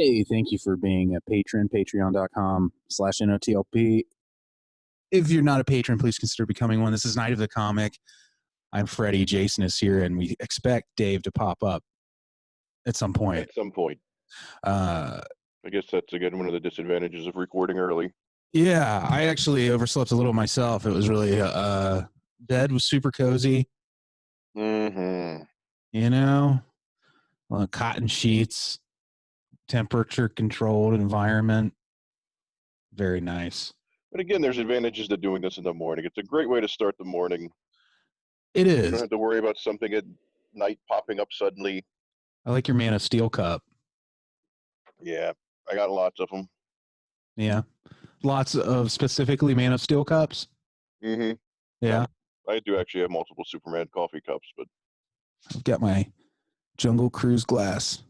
Hey, thank you for being a patron, patreon.com/NOTLP. If you're not a patron, please consider becoming one. This is Night of the Comic. I'm Freddy. Jason is here, and we expect Dave to pop up at some point. At some point. I guess that's, again, one of the disadvantages of recording early. Yeah, I actually overslept a little myself. It was really, bed was super cozy. Mm-hmm. You know, cotton sheets, temperature-controlled environment. Very nice. But again, there's advantages to doing this in the morning. It's a great way to start the morning. It is. You don't have to worry about something at night popping up suddenly. I like your Man of Steel cup. Yeah, I got lots of them. Yeah. Lots of specifically Man of Steel cups? Mm-hmm. Yeah. I do actually have multiple Superman coffee cups, but I've got my Jungle Cruise glass.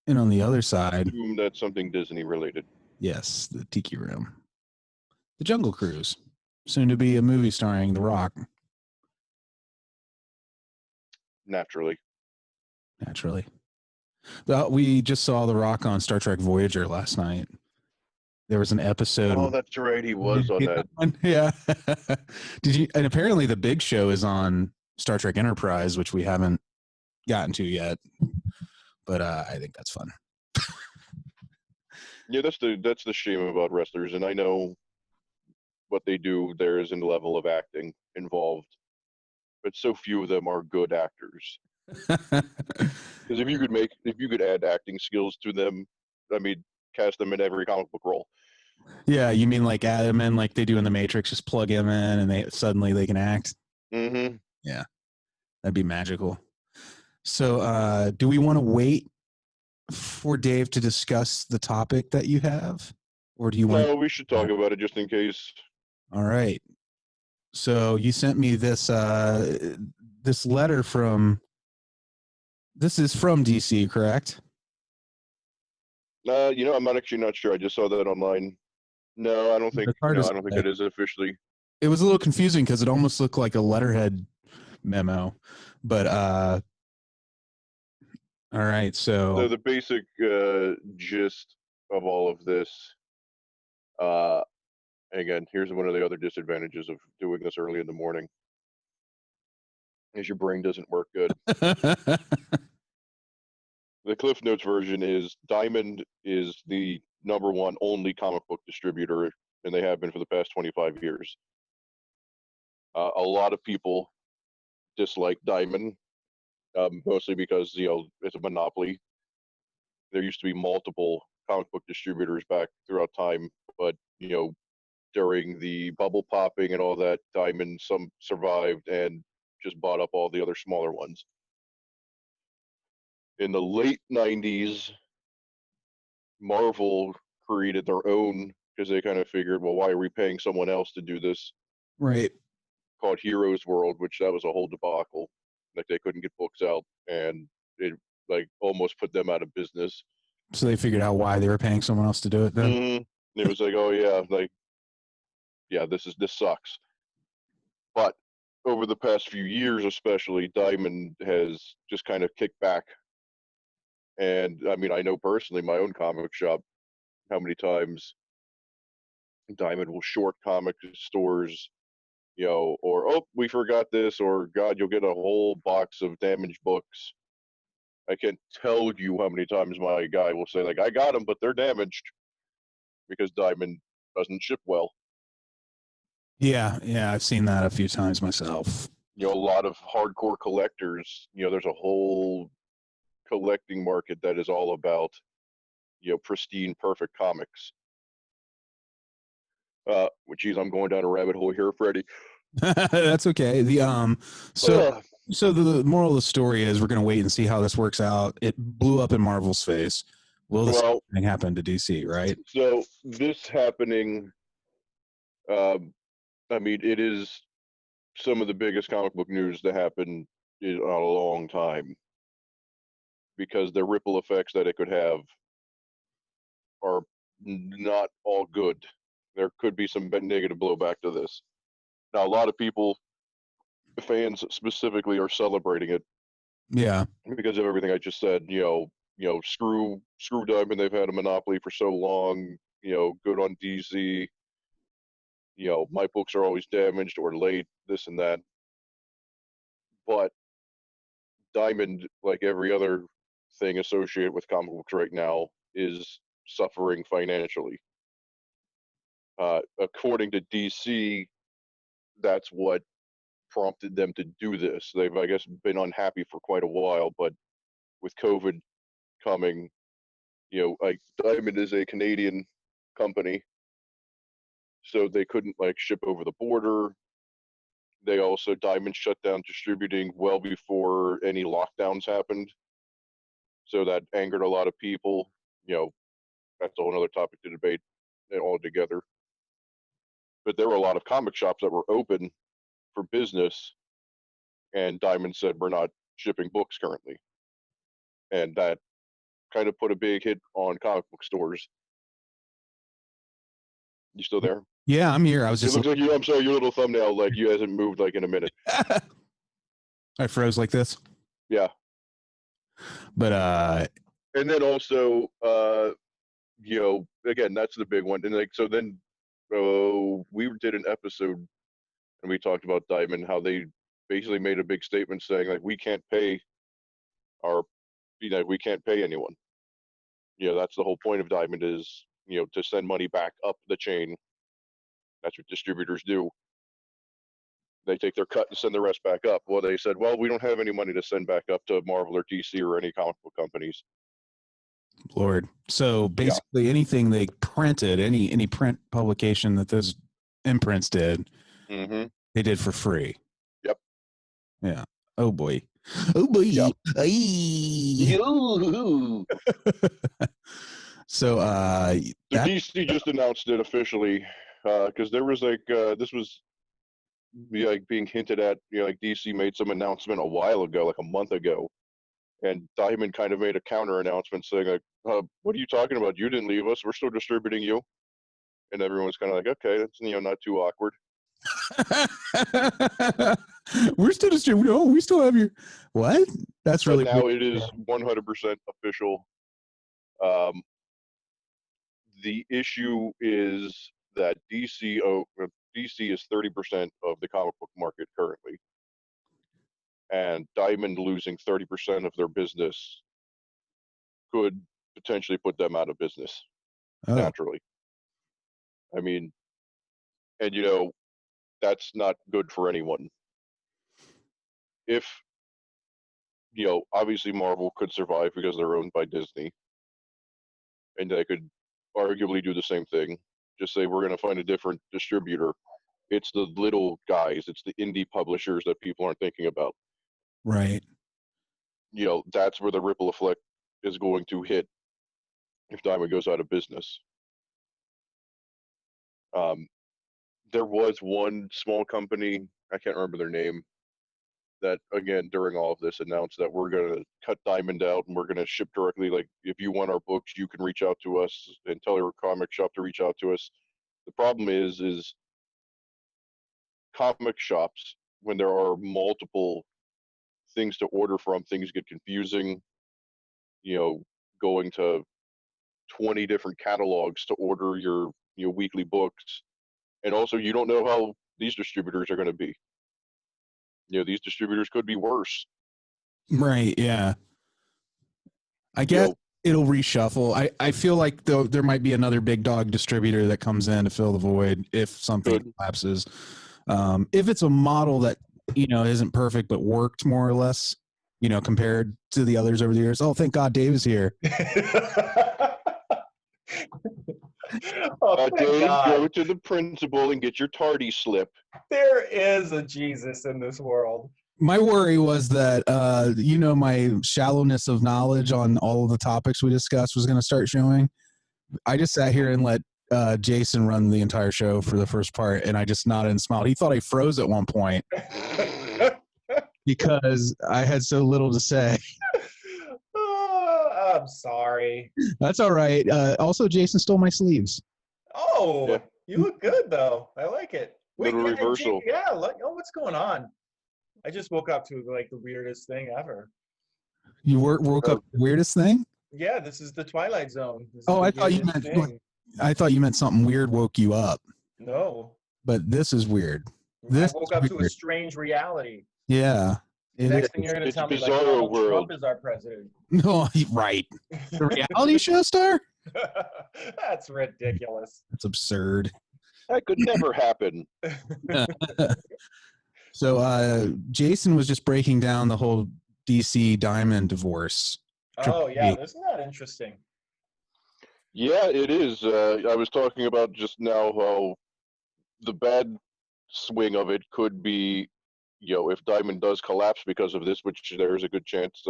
And on the other side... that's something Disney related. Yes, the Tiki Room. The Jungle Cruise. Soon to be a movie starring The Rock. Naturally. We just saw The Rock on Star Trek Voyager last night. There was an episode. Oh, that's right. He was on that. Yeah. Did you? And apparently the big show is on Star Trek Enterprise, which we haven't gotten to yet. But I think that's fun. Yeah, that's the shame about wrestlers, and I know what they do. There is a level of acting involved, but so few of them are good actors. Because if you could add acting skills to them, I mean, cast them in every comic book role. Yeah, you mean like add them in like they do in The Matrix, just plug them in and they can act? Mm-hmm. Yeah, that'd be magical. So do we want to wait for Dave to discuss the topic that you have? Or do you want... No, we should talk about it just in case. All right. So you sent me this this letter from... This is from DC, correct? I'm not sure. I just saw that online. No, I don't think it is officially. It was a little confusing because it almost looked like a letterhead memo. But all right, so the basic gist of all of this, again, here's one of the other disadvantages of doing this early in the morning, is your brain doesn't work good. The Cliff Notes version is Diamond is the #1 only comic book distributor, and they have been for the past 25 years. A lot of people dislike Diamond, mostly because, it's a monopoly. There used to be multiple comic book distributors back throughout time, but, during the bubble popping and all that, Diamond some survived and just bought up all the other smaller ones. In the late 90s, Marvel created their own, because they kind of figured, well, why are we paying someone else to do this? Right. Called Heroes World, which that was a whole debacle. Like, they couldn't get books out, and it almost put them out of business. So they figured out why they were paying someone else to do it then? Mm-hmm. It was like, oh yeah, this sucks. But over the past few years, especially, Diamond has just kind of kicked back. And I mean, I know personally, my own comic shop, how many times Diamond will short comic stores, or, oh, we forgot this, or, God, you'll get a whole box of damaged books. I can't tell you how many times my guy will say, like, I got them, but they're damaged, because Diamond doesn't ship well. Yeah, I've seen that a few times myself. A lot of hardcore collectors, there's a whole collecting market that is all about, pristine, perfect comics. Geez, I'm going down a rabbit hole here, Freddy. That's okay. So the moral of the story is we're going to wait and see how this works out. It blew up in Marvel's face. Will the same thing happen to DC, right? So this happening, I mean, it is some of the biggest comic book news to happen in a long time, because the ripple effects that it could have are not all good. There could be some negative blowback to this. Now, a lot of people, fans specifically, are celebrating it. Yeah. Because of everything I just said, screw Diamond. They've had a monopoly for so long. Good on DC. My books are always damaged or late, this and that. But Diamond, like every other thing associated with comic books right now, is suffering financially. According to DC, that's what prompted them to do this. They've, I guess, been unhappy for quite a while, but with COVID coming, like Diamond is a Canadian company, so they couldn't ship over the border. They also Diamond shut down distributing well before any lockdowns happened, so that angered a lot of people. That's a whole other topic to debate altogether. But there were a lot of comic shops that were open for business, and Diamond said we're not shipping books currently, and that kind of put a big hit on comic book stores. You still there? Yeah, I'm here. I was just. It looks like you. I'm sorry, your little thumbnail you hasn't moved in a minute. I froze like this. Yeah. But and then also again, that's the big one. And so then we did an episode and we talked about Diamond, how they basically made a big statement saying we can't pay we can't pay anyone. That's the whole point of Diamond is to send money back up the chain. That's what distributors do. They take their cut and send the rest back up. Well, they said, well, we don't have any money to send back up to Marvel or DC or any comic book companies. Lord. So basically anything they printed, any print publication that those imprints did, they did for free. Yep. Yeah. Oh boy. Oh boy. Yep. So DC just announced it officially because there was this was being hinted at. DC made some announcement a while ago, a month ago, and Diamond kind of made a counter announcement saying what are you talking about? You didn't leave us. We're still distributing you. And everyone's kind of okay, that's not too awkward. We're still distributing. No, we still have your what? That's but really now weird. It is 100% official. The issue is that DC is 30% of the comic book market currently, and Diamond losing 30% of their business could potentially put them out of business naturally. I mean, and that's not good for anyone. If obviously Marvel could survive because they're owned by Disney, and they could arguably do the same thing. Just say we're going to find a different distributor. It's the little guys, it's the indie publishers that people aren't thinking about. Right. That's where the ripple effect is going to hit if Diamond goes out of business. There was one small company, I can't remember their name, that again during all of this announced that we're going to cut Diamond out and we're going to ship directly. If you want our books, you can reach out to us and tell your comic shop to reach out to us. The problem is comic shops, when there are multiple things to order from, things get confusing. Going to 20 different catalogs to order your weekly books, and also you don't know how these distributors are going to be. These distributors could be worse. Right. Yeah. I guess it'll reshuffle. I feel like there might be another big dog distributor that comes in to fill the void if something collapses. If it's a model that isn't perfect but worked more or less, compared to the others over the years. Oh, thank God Dave is here. Dave, go to the principal and get your tardy slip. There is a Jesus in this world. My worry was that, my shallowness of knowledge on all of the topics we discussed was going to start showing. I just sat here and let Jason run the entire show for the first part, and I just nodded and smiled. He thought I froze at one point because I had so little to say. I'm sorry. That's all right. Also, Jason stole my sleeves. Oh, yeah. You look good, though. I like it. Wait, little reversal. Yeah, what's going on? I just woke up to the weirdest thing ever. You woke up the weirdest thing? Yeah, this is the Twilight Zone. Oh, I thought you meant something weird woke you up. No. But this is weird. I woke up to a strange reality. Yeah. Next thing you're going to tell me, like, Donald Trump is our president. No, right. The reality show star? That's ridiculous. That's absurd. That could never happen. So Jason was just breaking down the whole DC Diamond divorce. Oh, yeah. Isn't that interesting? Yeah, it is. I was talking about just now how the bad swing of it could be, if Diamond does collapse because of this, which there is a good chance.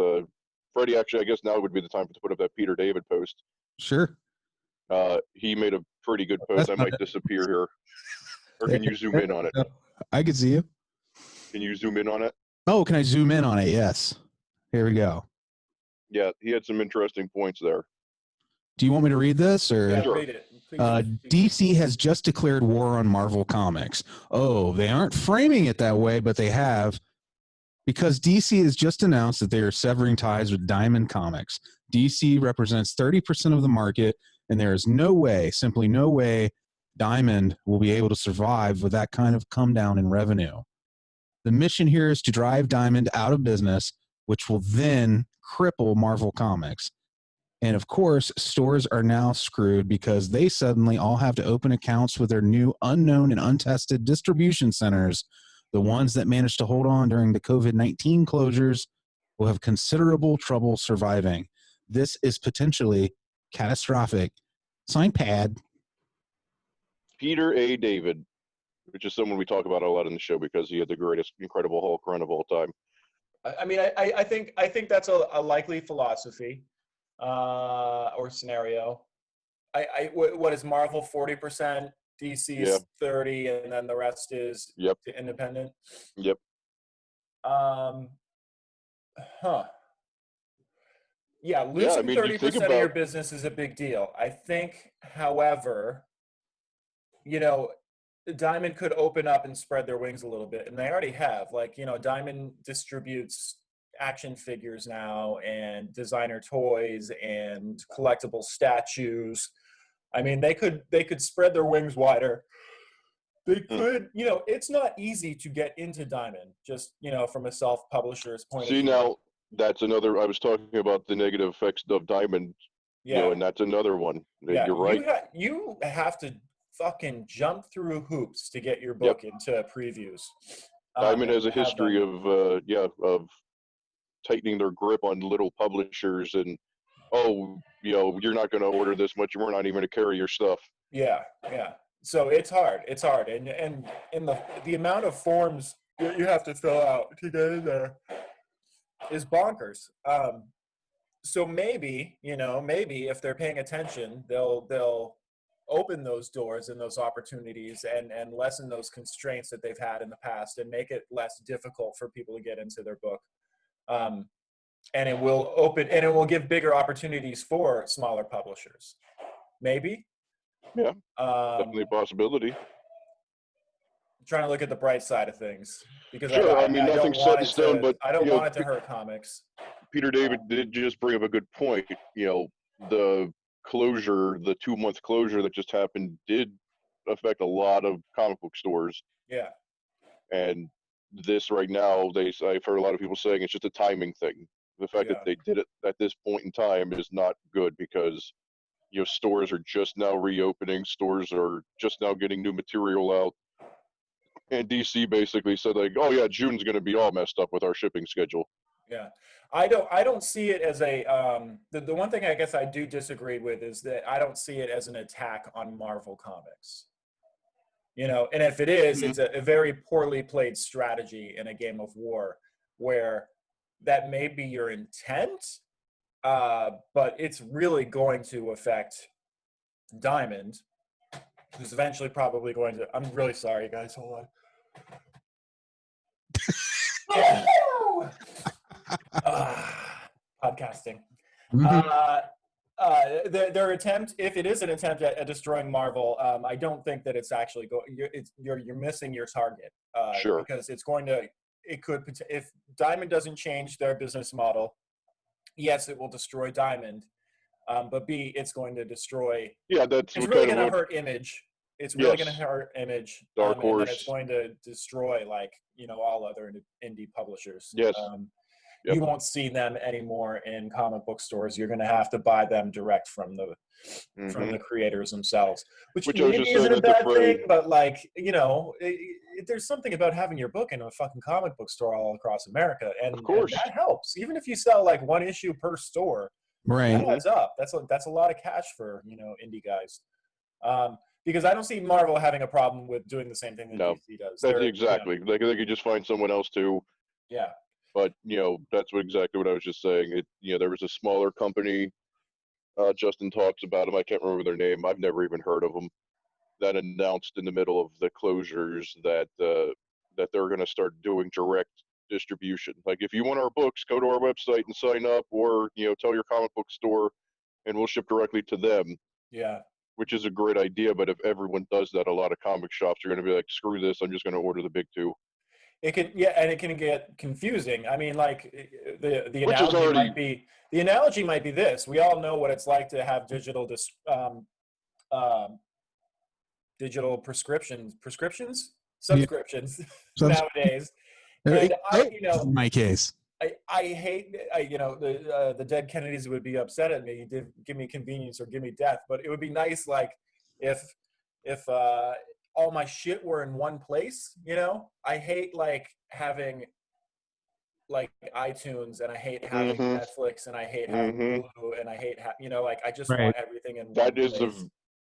Freddy, actually, I guess now would be the time to put up that Peter David post. Sure. He made a pretty good post. I might disappear here. Or can you zoom in on it? I can see you. Can you zoom in on it? Oh, can I zoom in on it? Yes. Here we go. Yeah, he had some interesting points there. Do you want me to read this? Or yeah, read it. DC has just declared war on Marvel Comics. Oh, they aren't framing it that way, but they have. Because DC has just announced that they are severing ties with Diamond Comics. DC represents 30% of the market, and there is no way, simply no way, Diamond will be able to survive with that kind of come down in revenue. The mission here is to drive Diamond out of business, which will then cripple Marvel Comics. And of course, stores are now screwed because they suddenly all have to open accounts with their new unknown and untested distribution centers. The ones that managed to hold on during the COVID-19 closures will have considerable trouble surviving. This is potentially catastrophic. Sign Pad. Peter A. David, which is someone we talk about a lot in the show because he had the greatest Incredible Hulk run of all time. I mean, I think that's a likely philosophy or scenario. What is Marvel 40%? DC is 30, and then the rest is independent. Yep. Yeah, losing 30% of your business is a big deal. I think, however, Diamond could open up and spread their wings a little bit, and they already have. Like, Diamond distributes action figures now and designer toys and collectible statues. I mean, they could spread their wings wider. They could, it's not easy to get into Diamond, just, from a self-publisher's point of view. See, now, that's another, I was talking about the negative effects of Diamond, and that's another one. Yeah. You're right. You have to fucking jump through hoops to get your book into previews. Diamond has a history of tightening their grip on little publishers and, you're not going to order this much. We're not even going to carry your stuff. Yeah. So it's hard. And in the amount of forms you have to fill out to get in there is bonkers. So maybe if they're paying attention, they'll open those doors and those opportunities and lessen those constraints that they've had in the past and make it less difficult for people to get into their book. And it will give bigger opportunities for smaller publishers. Maybe. Yeah, definitely a possibility. I'm trying to look at the bright side of things because nothing's set in stone, but I don't want it to hurt comics. Peter David did just bring up a good point. The closure, the 2-month closure that just happened did affect a lot of comic book stores. Yeah. And this right now, I've heard a lot of people saying it's just a timing thing. The fact that they did it at this point in time is not good because, stores are just now reopening. Stores are just now getting new material out. And DC basically said June's going to be all messed up with our shipping schedule. Yeah. I don't see it as a the one thing I guess I do disagree with is that I don't see it as an attack on Marvel Comics. And if it is, it's a very poorly played strategy in a game of war where that may be your intent, but it's really going to affect Diamond, who's eventually probably going to. I'm really sorry, guys. Hold on. Podcasting. Their attempt, if it is an attempt at destroying Marvel, I don't think that it's actually you're missing your target. Sure. Because if Diamond doesn't change their business model, yes, it will destroy Diamond, but B, it's going to destroy. Yeah, that's It's what really kind going of to what. hurt image. It's really going to Yes, hurt image, Dark and then it's Horse. going to destroy, like, all other indie publishers. Yes. Yep. You won't see them anymore in comic book stores. You're going to have to buy them direct from the creators themselves, which I was maybe just isn't saying a that to bad Freddy. thing, but like, there's something about having your book in a fucking comic book store all across America, and Of course. that helps. Even if you sell like one issue per store, Right. that adds up. That's a lot of cash for indie guys. Because I don't see Marvel having a problem with doing the same thing that DC does. That's exactly. They could just find someone else to. Yeah. But that's exactly what I was just saying. There was a smaller company. Justin talks about them. I can't remember their name. I've never even heard of them. That announced in the middle of the closures that they're going to start doing direct distribution. Like, if you want our books, go to our website and sign up, or tell your comic book store, and we'll ship directly to them. Yeah. Which is a great idea, but if everyone does that, a lot of comic shops are going to be like, screw this, I'm just going to order the big two. It can, and it can get confusing. I mean, like, the analogy might be this. We all know what it's like to have digital subscriptions nowadays. And in my case, I hate, the dead Kennedys would be upset at me. Give me convenience or give me death. But it would be nice, like, if all my shit were in one place. I hate like having like iTunes, and I hate having Netflix, and I hate having Hulu, and I hate like, I just want everything in one place.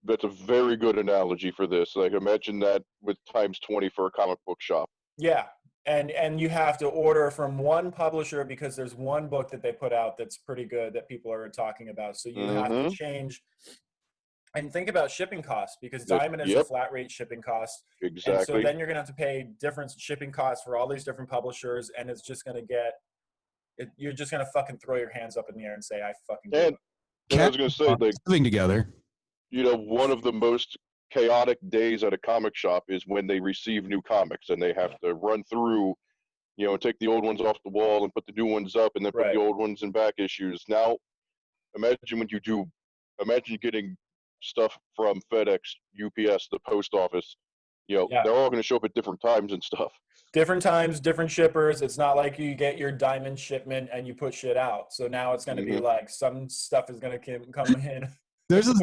That's a very good analogy for this. Like, imagine that with times 20 for a comic book shop. Yeah. And you have to order from one publisher because there's one book that they put out that's pretty good that people are talking about. So you have to change and think about shipping costs, because Diamond is a flat rate shipping cost. Exactly. And so then you're going to have to pay different shipping costs for all these different publishers, and it's just going to you're just going to fucking throw your hands up in the air and say, I fucking do it. And I was going to say, like, living together. One of the most chaotic days at a comic shop is when they receive new comics and they have to run through, and take the old ones off the wall and put the new ones up and then put the old ones in back issues. Now, imagine getting stuff from FedEx, UPS, the post office. They're all going to show up at different times and stuff. Different times, different shippers. It's not like you get your Diamond shipment and you put shit out. So now it's going to be like, some stuff is going to come in. There's a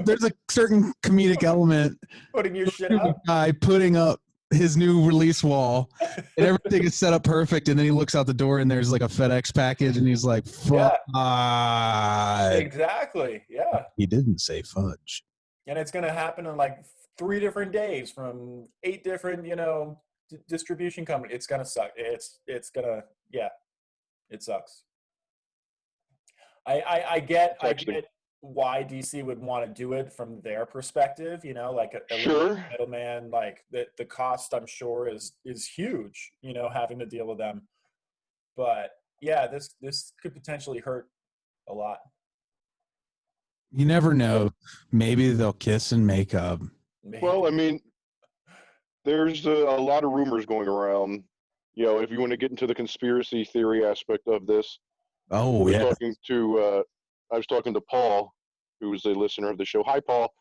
certain comedic element. Putting your shit up. Guy putting up his new release wall, and everything is set up perfect, and then he looks out the door and there's like a FedEx package, and he's like, "Fudge." Exactly. Yeah. He didn't say fudge. And it's gonna happen in like 3 different days from 8 different, distribution companies. It's gonna suck. It's gonna, it sucks. I get why DC would want to do it from their perspective, like a middleman, like the cost, I'm sure, is huge, having to deal with them. But yeah, this could potentially hurt a lot. You never know. Maybe they'll kiss and make up. Maybe. Well, I mean, there's a lot of rumors going around. If you want to get into the conspiracy theory aspect of this. Oh, yeah. I was talking to Paul, who was a listener of the show. Hi, Paul.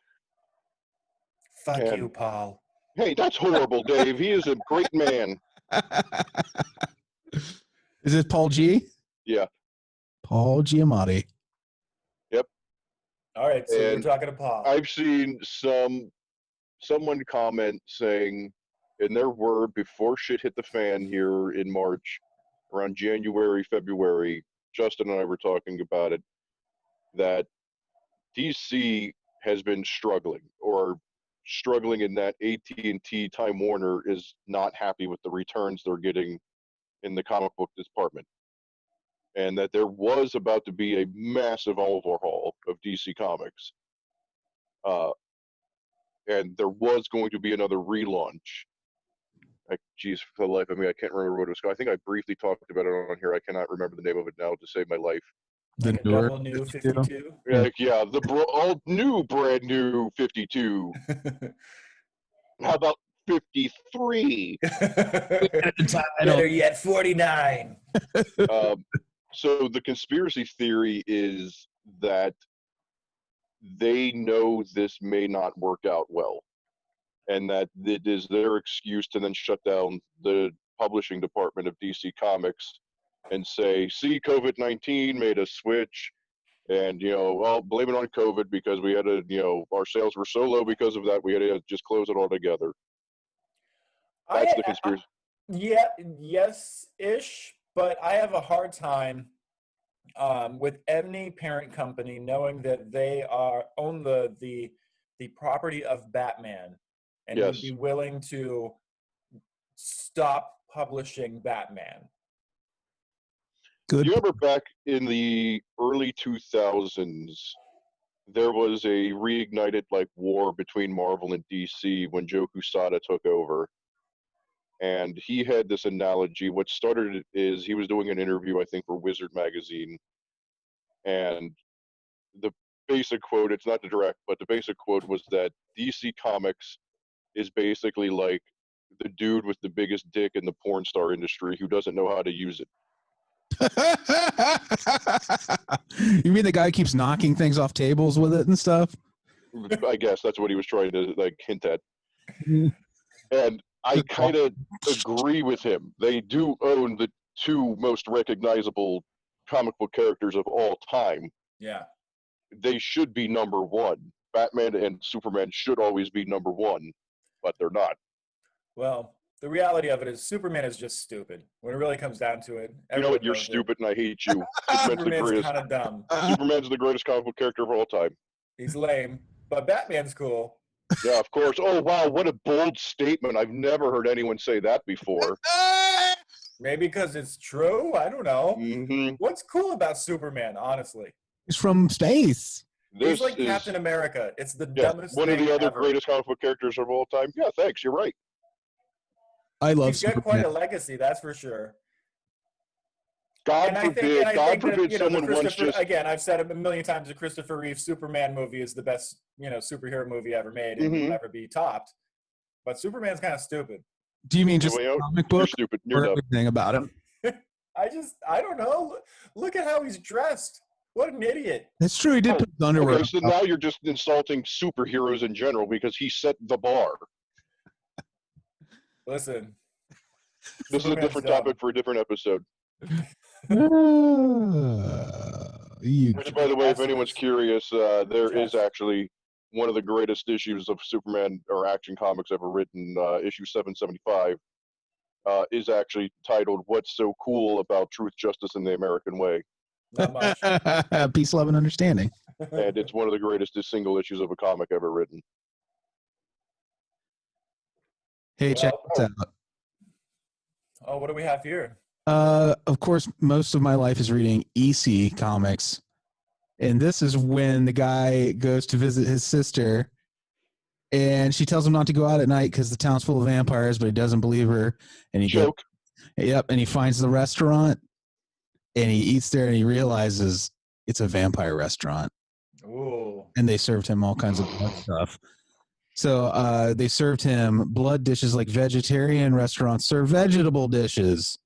Fuck you, Paul. Hey, that's horrible, Dave. He is a great man. Is it Paul G? Yeah. Paul Giamatti. Yep. All right, so we're talking to Paul. I've seen someone comment saying, in their word, before shit hit the fan here in March, around January, February, Justin and I were talking about it, that DC has been struggling in that AT&T Time Warner is not happy with the returns they're getting in the comic book department, and that there was about to be a massive overhaul of DC Comics, and there was going to be another relaunch. Geez, for the life of me, I can't remember what it was called. I think I briefly talked about it on here. I cannot remember the name of it now to save my life. Like a double new 52? The all new, brand new 52. How about 53? Better yet, 49. So the conspiracy theory is that they know this may not work out well, and that it is their excuse to then shut down the publishing department of DC Comics and say, see, COVID-19 made us switch, and, well, blame it on COVID because we had to, our sales were so low because of that, we had to just close it all together. That's the conspiracy. Yes-ish, but I have a hard time with any parent company knowing that they own the property of Batman and would be willing to stop publishing Batman. Good. Do you remember back in the early 2000s, there was a reignited war between Marvel and DC when Joe Quesada took over? And he had this analogy. What started it is he was doing an interview, I think, for Wizard magazine. And the basic quote, it's not the direct, but the basic quote was that DC Comics is basically like the dude with the biggest dick in the porn star industry who doesn't know how to use it. You mean the guy keeps knocking things off tables with it and stuff? I guess that's what he was trying to hint at. And I kind of agree with him. They do own the two most recognizable comic book characters of all time. Yeah. They should be number one. Batman and Superman should always be number one, but they're not. Well, the reality of it is Superman is just stupid. When it really comes down to it. You know what? You're stupid and I hate you. Superman's kind of dumb. Superman's the greatest comic book character of all time. He's lame, but Batman's cool. Yeah, of course. Oh, wow, what a bold statement. I've never heard anyone say that before. Maybe because it's true? I don't know. Mm-hmm. What's cool about Superman, honestly? He's from space. He's like Captain America. It's the dumbest thing one of the other ever. greatest comic book characters of all time. Yeah, thanks. You're right. I love He's got quite a legacy, that's for sure. God forbid someone wants just... Again, I've said it a million times, the Christopher Reeve Superman movie is the best, superhero movie ever made and will never be topped. But Superman's kind of stupid. Do you mean just comic book? You're stupid. You're or everything about him? I don't know. Look at how he's dressed. What an idiot. That's true. He did put his underwear. Okay, so now you're just insulting superheroes in general because he set the bar. Listen. This is a different topic for a different episode. Which, by the way, if anyone's curious, there is actually one of the greatest issues of Superman or Action Comics ever written, issue 775, is actually titled "What's So Cool About Truth, Justice, and the American Way." Not much. Peace, love, and understanding. And it's one of the greatest single issues of a comic ever written. Hey, check this out. Oh, what do we have here? Of course, most of my life is reading EC comics. And this is when the guy goes to visit his sister and she tells him not to go out at night because the town's full of vampires, but he doesn't believe her. And he and he finds the restaurant and he eats there and he realizes it's a vampire restaurant. Ooh. And they served him all kinds of blood stuff. So they served him blood dishes like vegetarian restaurants serve vegetable dishes.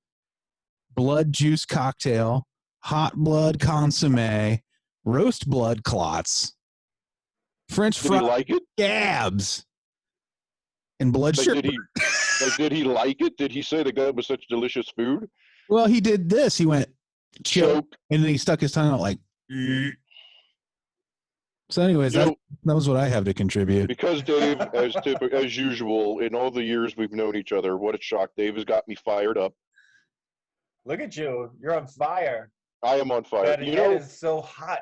Blood juice cocktail, hot blood consomme, roast blood clots, French fries, did he like it? Gabs, and blood sugar. Did he like it? Did he say that that was such delicious food? Well, he did this. He went choke, and then he stuck his tongue out like. So, anyways, that was what I have to contribute. Because Dave, as usual, in all the years we've known each other, what a shock! Dave has got me fired up. Look at you. You're on fire. I am on fire. That is so hot.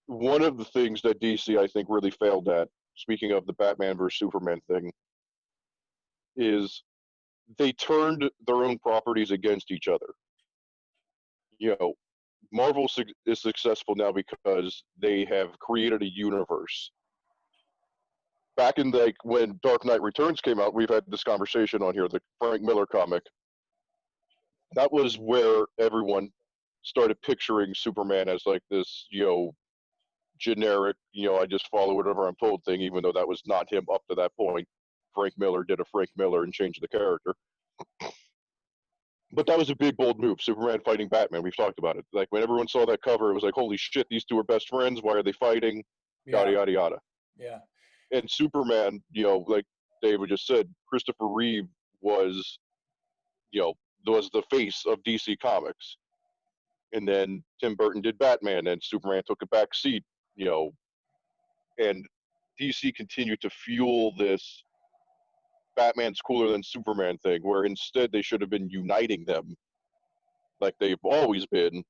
One of the things that DC, I think, really failed at, speaking of the Batman versus Superman thing, is they turned their own properties against each other. Marvel is successful now because they have created a universe. Back in when Dark Knight Returns came out, we've had this conversation on here, the Frank Miller comic. That was where everyone started picturing Superman as like this, generic, I just follow whatever I'm told thing, even though that was not him up to that point. Frank Miller did a Frank Miller and changed the character. But that was a big, bold move. Superman fighting Batman. We've talked about it. Like when everyone saw that cover, it was like, holy shit, these two are best friends. Why are they fighting? yada yada yada. Yeah. And Superman, like David just said, Christopher Reeve was, was the face of DC Comics. And then Tim Burton did Batman, and Superman took a back seat, and DC continued to fuel this Batman's cooler than Superman thing, where instead they should have been uniting them like they've always been.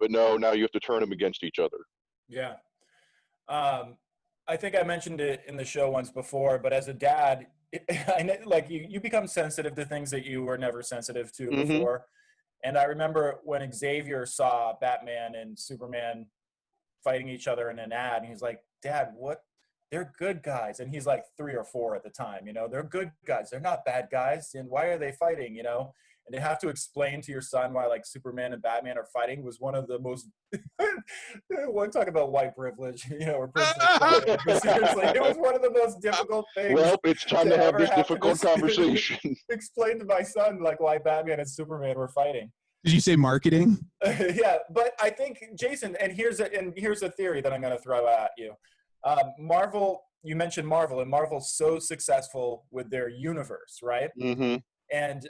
But no, now you have to turn them against each other. Yeah. I think I mentioned it in the show once before, but as a dad, like you become sensitive to things that you were never sensitive to before. And I remember when Xavier saw Batman and Superman fighting each other in an ad, and he's like, Dad, what? They're good guys. And he's like 3 or 4 at the time, they're good guys. They're not bad guys. And why are they fighting, And to have to explain to your son why like Superman and Batman are fighting was one of the most, we'll talk about white privilege, or privilege. But seriously, it was one of the most difficult things. Well, it's time to have this difficult conversation. Explain to my son like why Batman and Superman were fighting. Did you say marketing? Yeah, but I think, Jason, and here's a theory that I'm going to throw at you. Marvel, you mentioned Marvel, and Marvel's so successful with their universe, right? Mm-hmm. And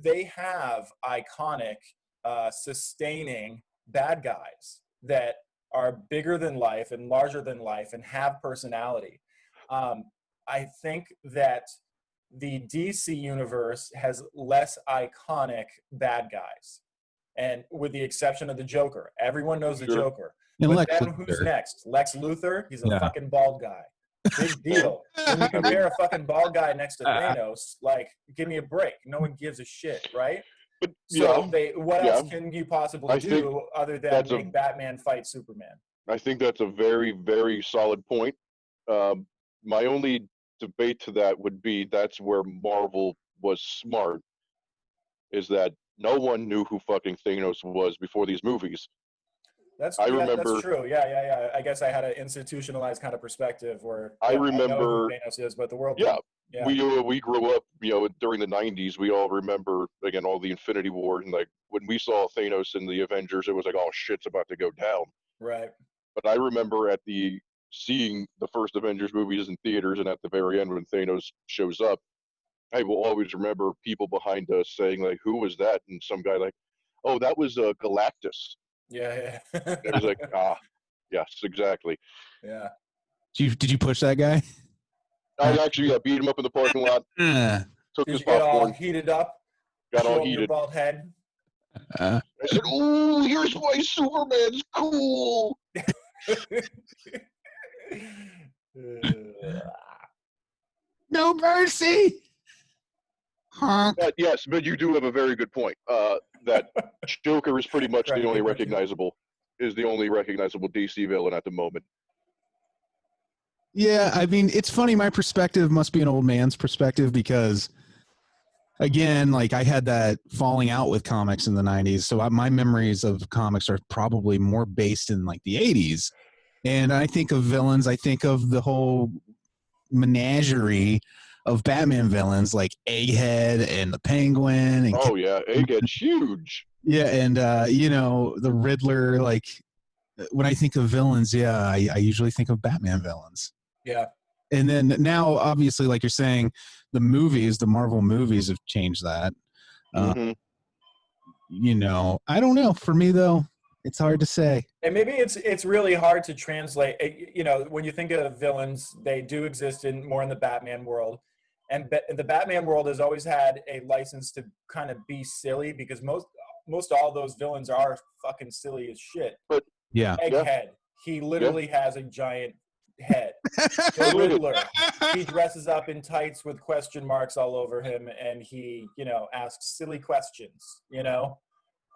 they have iconic, sustaining bad guys that are bigger than life and larger than life and have personality. I think that the DC universe has less iconic bad guys, and with the exception of the Joker. Everyone knows the Joker. And but then who's next? Lex Luthor? He's a fucking bald guy. Big deal. When you compare a fucking bald guy next to Thanos, like, give me a break. No one gives a shit, right? But, what else can you possibly do other than make Batman fight Superman? I think that's a very, very solid point. My only debate to that would be that's where Marvel was smart, is that no one knew who fucking Thanos was before these movies. That's true. Yeah. I guess I had an institutionalized kind of perspective where I remember know who Thanos is, but the world. Yeah. We grew up, during the '90s. We all remember again all the Infinity War, and like when we saw Thanos in the Avengers, it was like, oh shit's about to go down. Right. But I remember seeing the first Avengers movies in theaters, and at the very end when Thanos shows up, I will always remember people behind us saying like, "Who was that?" And some guy like, "Oh, that was Galactus." Yeah. It was like, yes, exactly. Yeah. Did you push that guy? I actually beat him up in the parking lot. Took his popcorn. Get all heated up? Got all heated. Your bald head. I said, "Ooh, here's why Superman's cool." No mercy. Yes, but you do have a very good point. That Joker is pretty much the only recognizable DC villain at the moment. Yeah, I mean, it's funny. My perspective must be an old man's perspective because, again, like I had that falling out with comics in the 90s. So my memories of comics are probably more based in like the 80s. And I think of villains, I think of the whole menagerie of Batman villains like Egghead and the Penguin. And Egghead's huge. Yeah, and the Riddler. Like when I think of villains, I usually think of Batman villains. Yeah. And then now, obviously, like you're saying, the Marvel movies have changed that. I don't know. For me, though, it's hard to say. And maybe it's really hard to translate. When you think of villains, they do exist more in the Batman world. And the Batman world has always had a license to kind of be silly because most all those villains are fucking silly as shit. But Egghead, he literally has a giant head. The Riddler, he dresses up in tights with question marks all over him, and he, asks silly questions.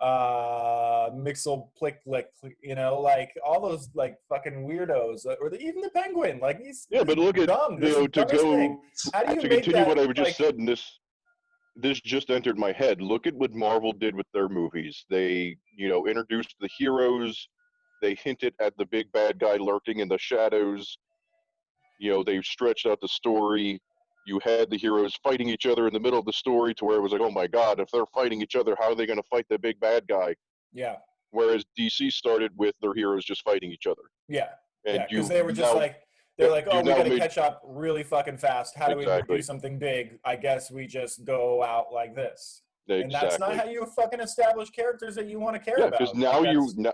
Mixel Plick Lick, like all those like fucking weirdos, or even the Penguin, like he's but look at dumb. to continue what I just said, and this just entered my head. Look at what Marvel did with their movies. They introduced the heroes. They hinted at the big bad guy lurking in the shadows. They stretched out the story. You had the heroes fighting each other in the middle of the story to where it was like, oh my God, if they're fighting each other, how are they going to fight the big bad guy? Yeah. Whereas DC started with their heroes just fighting each other. Yeah. And yeah, because they were just like, they're like, oh, we got to catch up really fucking fast. How do we do something big? I guess we just go out like this. Exactly. And that's not how you fucking establish characters that you want to care about. Yeah, because now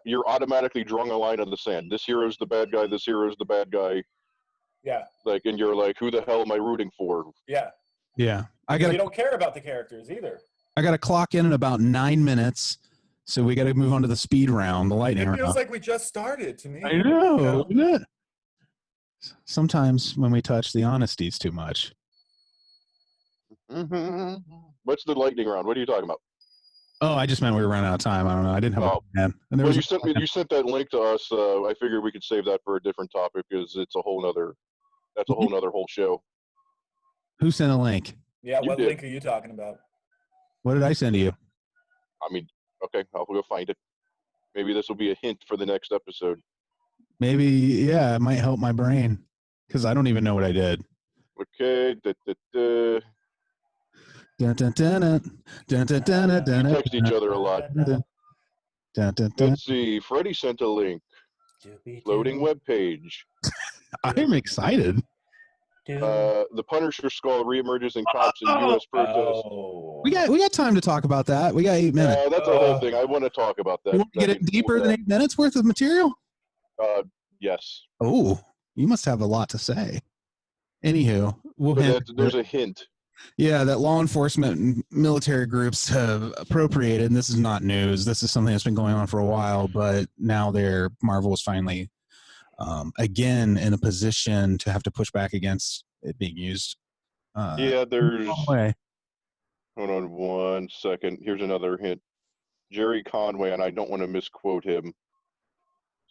you're automatically drawing a line in the sand. This hero's the bad guy. This hero's the bad guy. Yeah. Like, and you're like, who the hell am I rooting for? Yeah. Yeah. You don't care about the characters either. I got to clock in about 9 minutes. So we got to move on to the speed round, the lightning round. It feels like we just started to me. I know. Isn't it? Sometimes when we touch the honesties too much. Mm-hmm. What's the lightning round? What are you talking about? Oh, I just meant we were running out of time. I don't know. I didn't have a plan. And well, you sent that link to us. I figured we could save that for a different topic because it's a whole nother. That's a whole nother whole show. Who sent a link? Yeah, what link are you talking about? What did I send to you? I mean, okay, I'll go find it. Maybe this will be a hint for the next episode. Maybe, yeah, it might help my brain because I don't even know what I did. Okay. Dun, dun, dun, dun, dun, dun, dun, dun, we text each other a lot. Dun, dun, dun. Let's see. Freddie sent a link. Loading web page. I'm excited. The Punisher skull reemerges in cops in U.S. protest. We got time to talk about that. We got 8 minutes. That's a whole thing. I want to talk about that. You want to get it deeper than 8 minutes worth of material? Yes. Oh, you must have a lot to say. Anywho, there's a hint. Yeah, that law enforcement and military groups have appropriated, and this is not news. This is something that's been going on for a while, but now Marvel is finally again in a position to have to push back against it being used. There's. Hold on 1 second. Here's another hint. Jerry Conway, and I don't want to misquote him.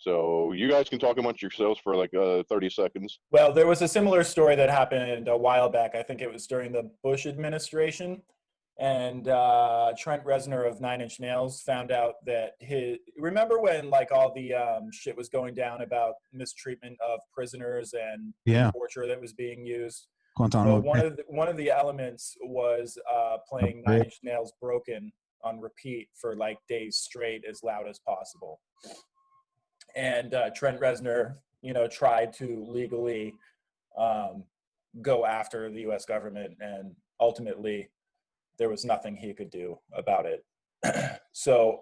So you guys can talk amongst yourselves for like 30 seconds. Well, there was a similar story that happened a while back. I think it was during the Bush administration. And Trent Reznor of Nine Inch Nails found out that remember when like all the shit was going down about mistreatment of prisoners and torture that was being used? Guantanamo. So one of the elements was playing Nine Inch Nails Broken on repeat for like days straight as loud as possible. And Trent Reznor, tried to legally go after the U.S. government, and ultimately there was nothing he could do about it. So,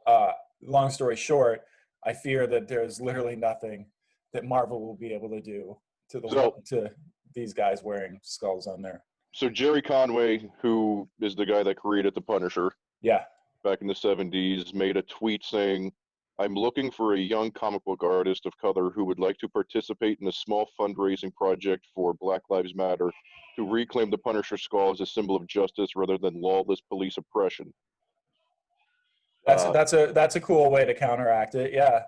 long story short, I fear that there's literally nothing that Marvel will be able to do to these guys wearing skulls on there. So Jerry Conway, who is the guy that created the Punisher, back in the 70s, made a tweet saying, "I'm looking for a young comic book artist of color who would like to participate in a small fundraising project for Black Lives Matter to reclaim the Punisher skull as a symbol of justice rather than lawless police oppression." That's a cool way to counteract it. Yeah.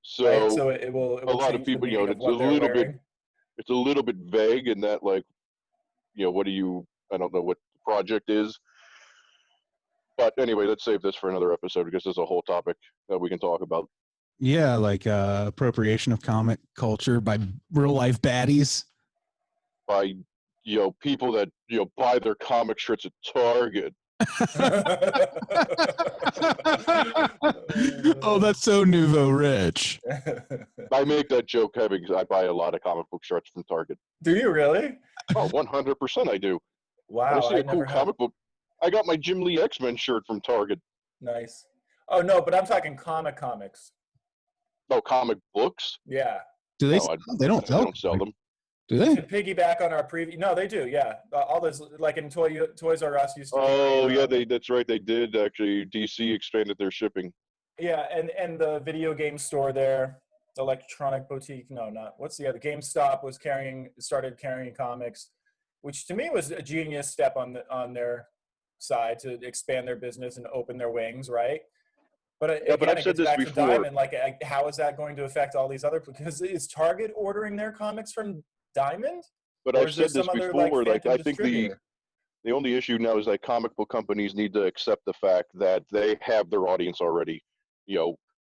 So, right? So it will a lot of people, it's a little bit vague in that, like, I don't know what the project is. But anyway, let's save this for another episode because there's a whole topic that we can talk about. Yeah, like appropriation of comic culture by real life baddies. By, people that, buy their comic strips at Target. Oh, that's so nouveau rich. I make that joke having I buy a lot of comic book shirts from Target. Do you really? Oh, 100% I do. Wow. When I see a cool comic book. I got my Jim Lee X-Men shirt from Target. Nice. Oh, no, but I'm talking comics. Oh, comic books? Yeah. Do they? They don't sell them. Do they? To piggyback on our previous. No, they do. Yeah. All this, like in Toys R Us used to. Oh, yeah, that's right. They did actually. DC expanded their shipping. Yeah, and the video game store there, the electronic boutique. No, not what's the other? GameStop started carrying comics, which to me was a genius step on their side to expand their business and open their wings, right? But but I've said this before. Diamond, like, how is that going to affect all these other? Because is Target ordering their comics from Diamond? But I've said this before. Like, I think the only issue now is that comic book companies need to accept the fact that they have their audience already.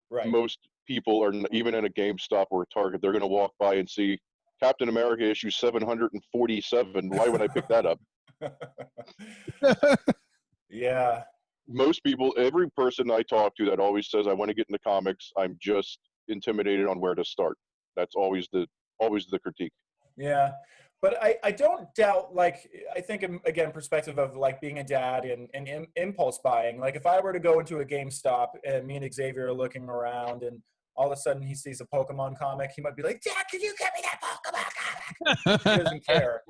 Right. Most people are even in a GameStop or a Target. They're going to walk by and see Captain America issue 747. Why would I pick that up? Yeah. Most people, every person I talk to that always says, I want to get into comics, I'm just intimidated on where to start. That's always the critique. Yeah. But I don't doubt, like, I think, again, perspective of like being a dad and impulse buying. Like if I were to go into a GameStop and me and Xavier are looking around and all of a sudden he sees a Pokemon comic, he might be like, Dad, can you get me that Pokemon comic? He doesn't care.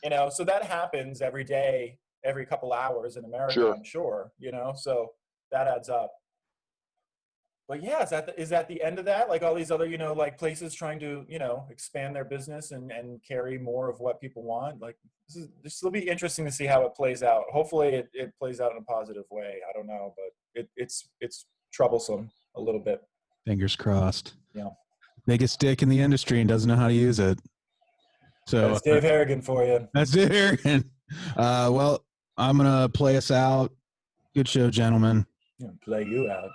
You know, so that happens every day, every couple hours in America, Sure. I'm sure, you know, so that adds up. But yeah, is that the end of that? Like all these other, you know, like places trying to, you know, expand their business and carry more of what people want. Like this will be interesting to see how it plays out. Hopefully it plays out in a positive way. I don't know, but it's troublesome a little bit. Fingers crossed. Yeah. Biggest dick in the industry and doesn't know how to use it. So that's Dave Harrigan for you. That's Dave Harrigan. Well, I'm gonna play us out. Good show, gentlemen. Play you out.